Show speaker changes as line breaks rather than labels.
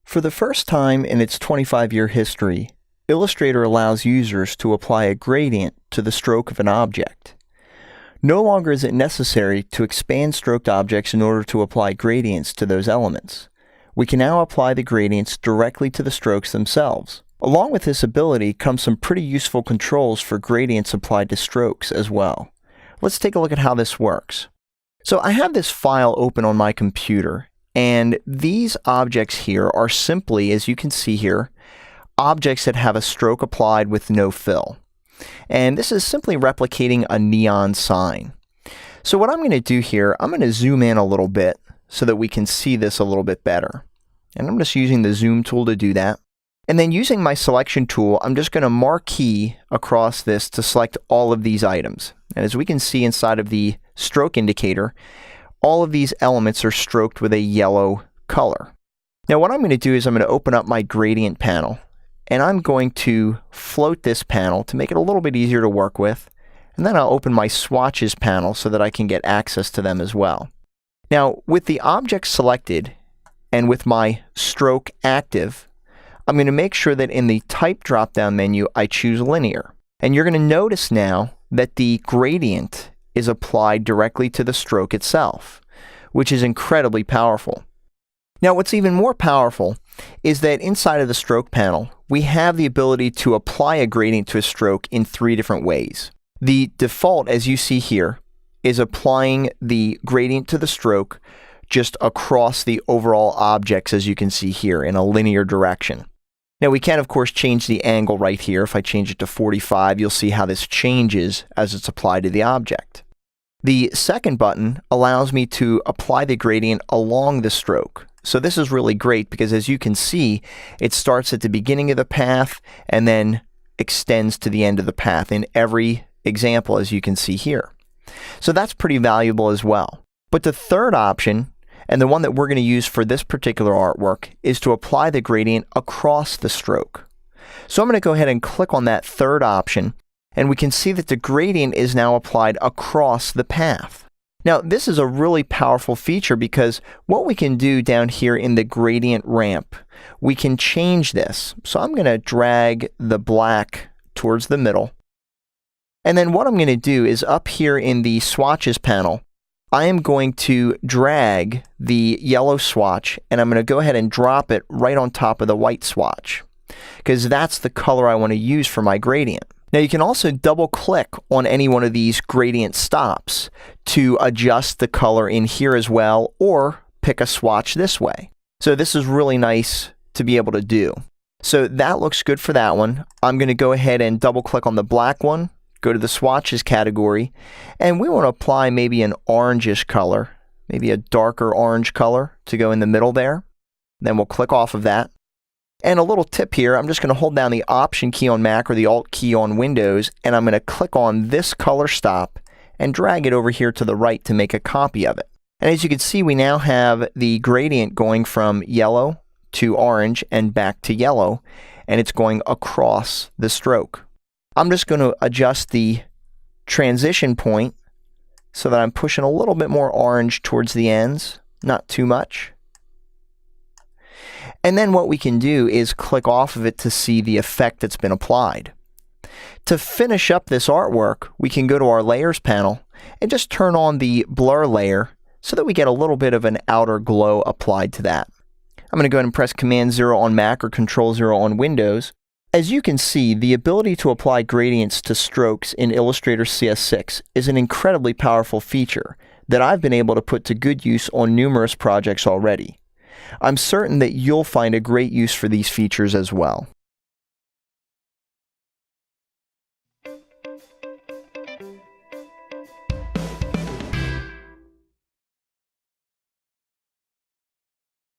For the first time in its 25-year history, Illustrator allows users to apply a gradient to the stroke of an object. No longer is it necessary to expand stroked objects in order to apply gradients to those elements. We can now apply the gradients directly to the strokes themselves. Along with this ability comes some pretty useful controls for gradients applied to strokes as well. Let's take a look at how this works. So I have this file open on my computer, and these objects here are simply, as you can see here, objects that have a stroke applied with no fill. And this is simply replicating a neon sign. So what I'm going to do here, I'm going to zoom in a little bit so that we can see this a little bit better. And I'm just using the zoom tool to do that. And then using my selection tool, I'm just going to marquee across this to select all of these items. And as we can see inside of the stroke indicator, all of these elements are stroked with a yellow color. Now what I'm going to do is I'm going to open up my gradient panel, and I'm going to float this panel to make it a little bit easier to work with. And then I'll open my swatches panel so that I can get access to them as well. Now with the object selected and with my stroke active, I'm going to make sure that in the type drop-down menu I choose linear. And you're going to notice now that the gradient is applied directly to the stroke itself, which is incredibly powerful. Now what's even more powerful is that inside of the stroke panel, we have the ability to apply a gradient to a stroke in 3 different ways. The default, as you see here, is applying the gradient to the stroke just across the overall objects, as you can see here, in a linear direction. Now we can of course change the angle right here. If I change it to 45, you'll see how this changes as it's applied to the object. The second button allows me to apply the gradient along the stroke. So this is really great because as you can see, it starts at the beginning of the path and then extends to the end of the path in every example, as you can see here. So that's pretty valuable as well. But the third option, and the one that we're going to use for this particular artwork, is to apply the gradient across the stroke. So I'm going to go ahead and click on that third option, and we can see that the gradient is now applied across the path. Now this is a really powerful feature because what we can do down here in the gradient ramp, we can change this. So I'm going to drag the black towards the middle. And then what I'm going to do is up here in the swatches panel, I am going to drag the yellow swatch and I'm going to go ahead and drop it right on top of the white swatch because that's the color I want to use for my gradient. Now you can also double click on any one of these gradient stops to adjust the color in here as well, or pick a swatch this way. So this is really nice to be able to do. So that looks good for that one. I'm going to go ahead and double click on the black one, go to the swatches category, and we want to apply maybe an orangish color, maybe a darker orange color to go in the middle there. Then we'll click off of that. And a little tip here, I'm just going to hold down the Option key on Mac or the Alt key on Windows, and I'm going to click on this color stop and drag it over here to the right to make a copy of it. And as you can see, we now have the gradient going from yellow to orange and back to yellow, and it's going across the stroke. I'm just going to adjust the transition point so that I'm pushing a little bit more orange towards the ends, not too much. And then what we can do is click off of it to see the effect that's been applied. To finish up this artwork, we can go to our layers panel and just turn on the blur layer so that we get a little bit of an outer glow applied to that. I'm going to go ahead and press Command 0 on Mac or Control 0 on Windows. As you can see, the ability to apply gradients to strokes in Illustrator CS6 is an incredibly powerful feature that I've been able to put to good use on numerous projects already. I'm certain that you'll find a great use for these features as well.